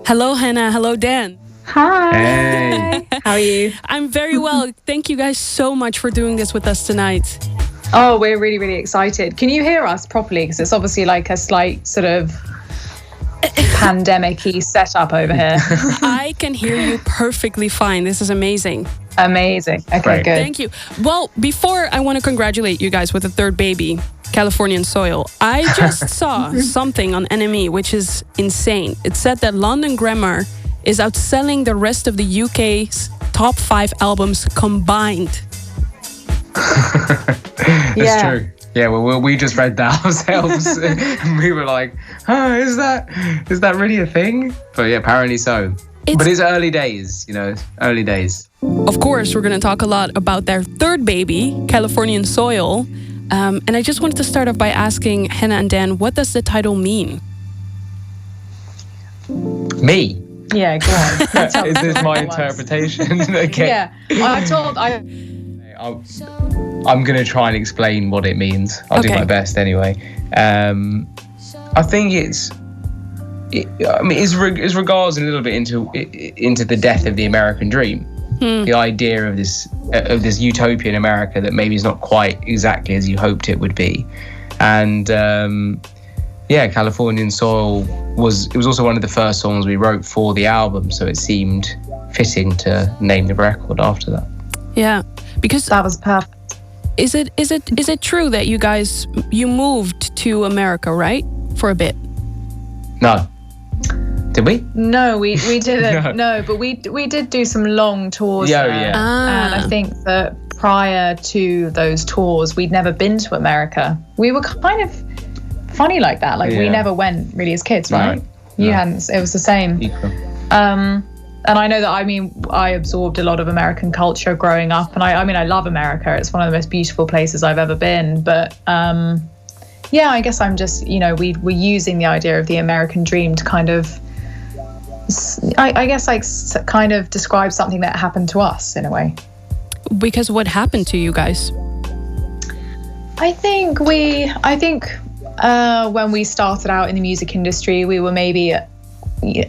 Hello, Hannah. Hello, Dan. Hi. Hey. How are you? I'm very well. Thank you guys so much for doing this with us tonight. Oh, we're really, really excited. Can you hear us properly? Because it's obviously like a slight sort of pandemic-y setup over here. I can hear you perfectly fine. This is amazing. Amazing. Okay, Great. good. Thank you. Well, before I want to congratulate you guys with a third baby, Californian Soil, I just saw something on NME which is insane. It said that London Grammar is outselling the rest of the UK's top 5 albums combined. It's true. Yeah, well, we just read that ourselves, and we were like, "Oh, is that really a thing?" But yeah, apparently so. But it's early days, early days. Of course, we're going to talk a lot about their third baby, Californian Soil. And I just wanted to start off by asking Hannah and Dan, what does the title mean? Me? Yeah, go on. Is this my interpretation? Okay. Yeah, I'm going to try and explain what it means. I'll do my best anyway. I think it's regards a little bit into the death of the American dream. The idea of this utopian America that maybe is not quite exactly as you hoped it would be. And Californian Soil was also one of the first songs we wrote for the album, so it seemed fitting to name the record after that. Yeah, because that was perfect. Is it true that you moved to America, right? For a bit? No. Did we? No, we didn't. No, but we did do some long tours. Yeah. And I think that prior to those tours, we'd never been to America. We were kind of funny like that. Like we never went really as kids, right? No, you hadn't. It was the same. Equal. And I know that, I absorbed a lot of American culture growing up. And I love America. It's one of the most beautiful places I've ever been. But I guess I'm just, we're using the idea of the American dream to kind of, I guess, like kind of describe something that happened to us in a way. Because what happened to you guys? I think when we started out in the music industry, we were maybe a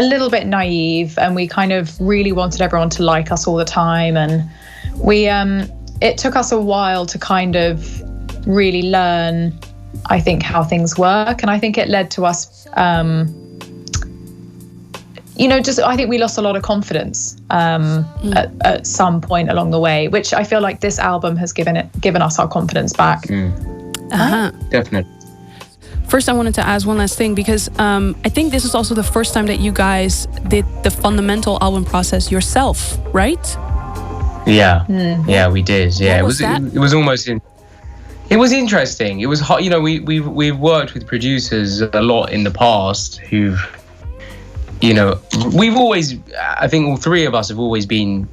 little bit naive, and we kind of really wanted everyone to like us all the time. And it took us a while to kind of really learn, I think, how things work. And I think it led to us, I think we lost a lot of confidence at some point along the way, which I feel like this album has given us our confidence back. Definitely. First, I wanted to ask one last thing, because I think this is also the first time that you guys did the fundamental album process yourself, right? Yeah, yeah, we did. Yeah, What was that? It was almost It was interesting. It was hot. We've worked with producers a lot in the past who've, we've always, I think all three of us have always been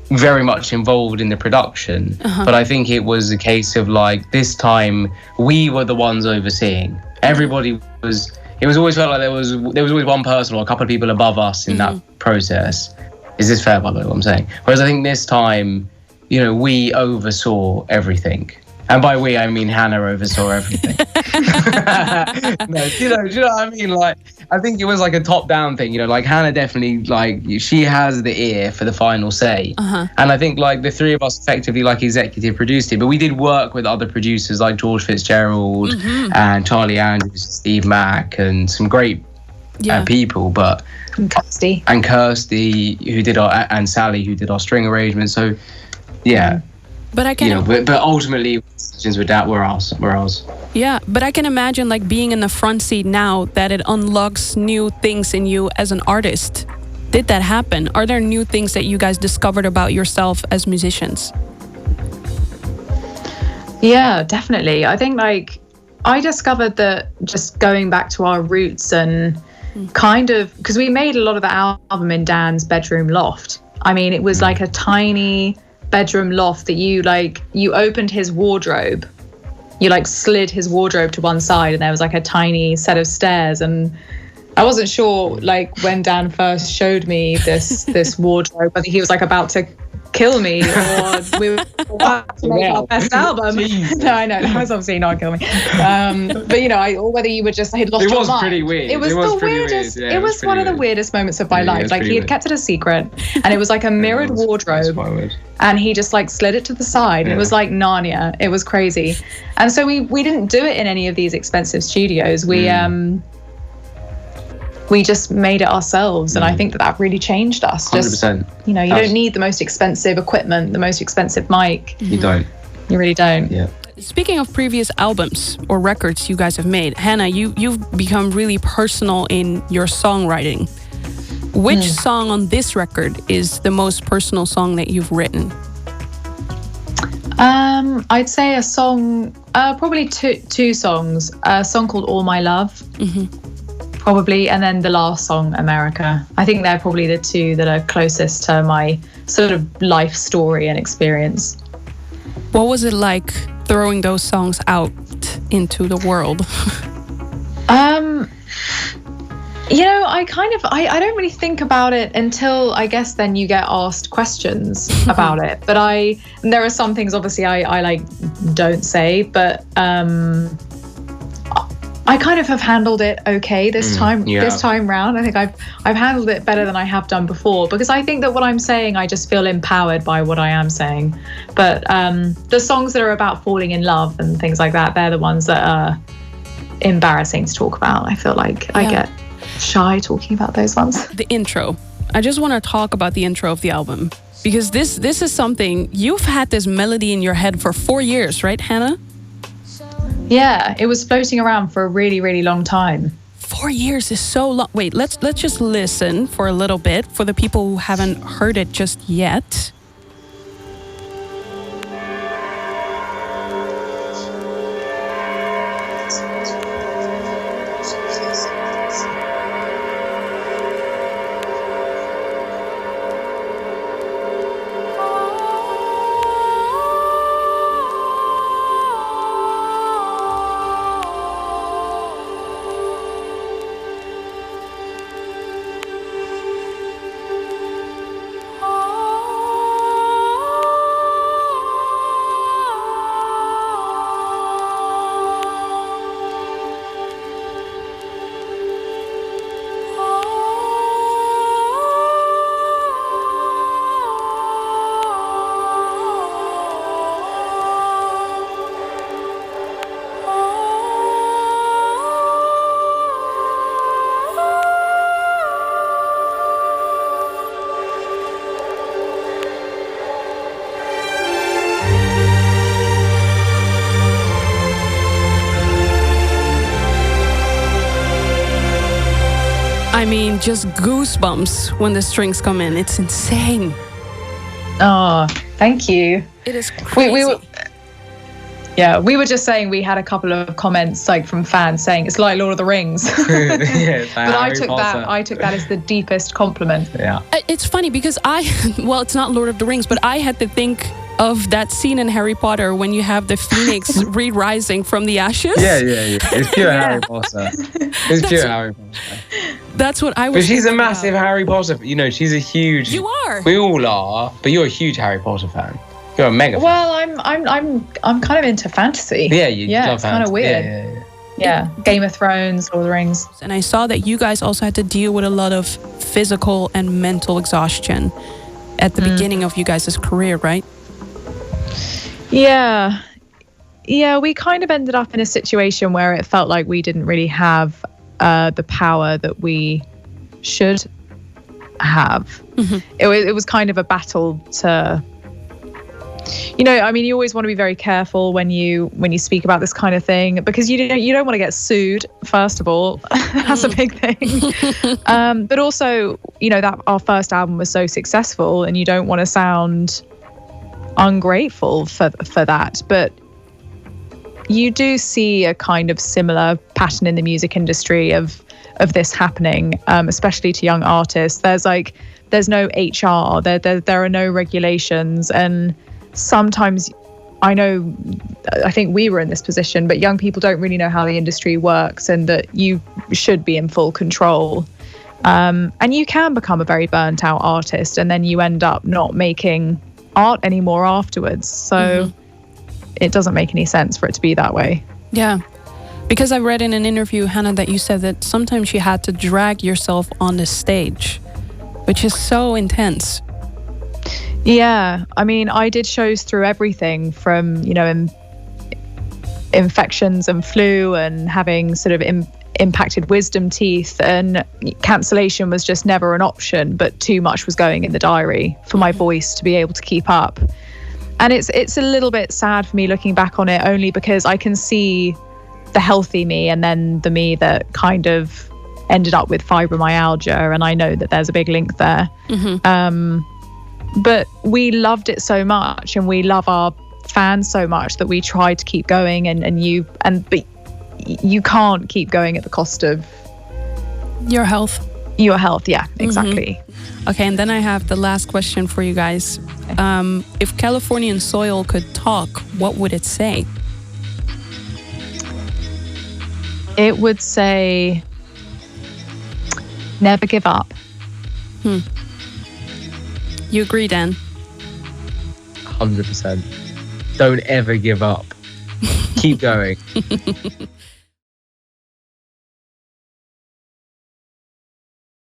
very much involved in the production. But I think it was a case of like, this time we were the ones overseeing. Everybody was, it was always felt like there was always one person or a couple of people above us in that process. Is this fair, by the way, what I'm saying? Whereas I think this time, we oversaw everything. And by we, I mean Hannah oversaw everything. No, do you know what I mean? Like, I think it was like a top-down thing. Like Hannah definitely, like, she has the ear for the final say. And I think like the three of us effectively like executive produced it. But we did work with other producers like George Fitzgerald and Charlie Andrews, Steve Mack, and some great people. But and Kirsty, who did and Sally, who did our string arrangements. So yeah. But I can, but ultimately, decisions were ours. Yeah, but I can imagine like being in the front seat now, that it unlocks new things in you as an artist. Did that happen? Are there new things that you guys discovered about yourself as musicians? Yeah, definitely. I think like I discovered that just going back to our roots and kind of, because we made a lot of the album in Dan's bedroom loft. I mean, it was like a tiny bedroom loft that you opened his wardrobe, you like slid his wardrobe to one side, and there was like a tiny set of stairs. And I wasn't sure, like, when Dan first showed me this wardrobe, whether he was like about to kill me, or we were about to make our best album. No, I know, that was obviously not kill me. But you know, or whether you were just he'd lost your mind. It was pretty weird. It was the weirdest. It was one of the weirdest moments of my life. Like, he had kept it a secret, and it was like a mirrored wardrobe, and he just like slid it to the side. And it was like Narnia. It was crazy. And so we didn't do it in any of these expensive studios. We just made it ourselves, and I think that really changed us. 100%. You know, you don't need the most expensive equipment, the most expensive mic. You don't. You really don't. Yeah. Speaking of previous albums or records you guys have made, Hannah, you've become really personal in your songwriting. Which song on this record is the most personal song that you've written? I'd say a song, probably two songs. A song called All My Love. Probably, and then the last song, America. I think they're probably the two that are closest to my sort of life story and experience. What was it like throwing those songs out into the world? You know, I don't really think about it until, I guess, then you get asked questions about it. But there are some things obviously I like don't say, but I kind of have handled it okay this time round. I think I've handled it better than I have done before, because I think that what I'm saying, I just feel empowered by what I am saying. But the songs that are about falling in love and things like that, they're the ones that are embarrassing to talk about. I feel like I get shy talking about those ones. The intro. I just want to talk about the intro of the album, because this is something, you've had this melody in your head for 4 years, right, Hannah? Yeah, it was floating around for a really, really long time. 4 years is so long. Wait, let's just listen for a little bit for the people who haven't heard it just yet. I mean, just goosebumps when the strings come in. It's insane. Oh, thank you. It is crazy. We were just saying, we had a couple of comments like from fans saying it's like Lord of the Rings. But I took that as the deepest compliment. Yeah. It's funny because it's not Lord of the Rings, but I had to think of that scene in Harry Potter when you have the phoenix re-rising from the ashes. Yeah. It's pure Harry Potter. It's pure Harry Potter. That's what I was. But she's a massive Harry Potter. You know, she's a huge. You are. We all are, but you're a huge Harry Potter fan. You're a mega fan. Well, I'm kind of into fantasy. Yeah, you love it's kind of weird. Yeah. Game of Thrones, Lord of the Rings. And I saw that you guys also had to deal with a lot of physical and mental exhaustion at the beginning of you guys' career, right? Yeah, we kind of ended up in a situation where it felt like we didn't really have the power that we should have. Mm-hmm. It was kind of a battle to, you know, I mean, you always want to be very careful when you speak about this kind of thing, because you don't want to get sued, first of all. That's a big thing. But also, you know, that our first album was so successful, and you don't want to sound ungrateful for that. But you do see a kind of similar pattern in the music industry of this happening, especially to young artists. There's no HR, there are no regulations, and sometimes I think we were in this position, but young people don't really know how the industry works, and that you should be in full control. And you can become a very burnt out artist, and then you end up not making art anymore afterwards. So it doesn't make any sense for it to be that way. Yeah. Because I read in an interview, Hannah, that you said that sometimes you had to drag yourself on the stage, which is so intense. Yeah. I mean, I did shows through everything from, you know, infections and flu and having sort of impacted wisdom teeth, and cancellation was just never an option, but too much was going in the diary for my voice to be able to keep up. And it's a little bit sad for me looking back on it, only because I can see the healthy me and then the me that kind of ended up with fibromyalgia, and I know that there's a big link there. But we loved it so much, and we love our fans so much, that we tried to keep going, but you can't keep going at the cost of your health. Yeah, exactly. Okay, and then I have the last question for you guys. If Californian Soil could talk, what would it say? It would say, never give up. You agree, Dan? 100%. Don't ever give up. Keep going.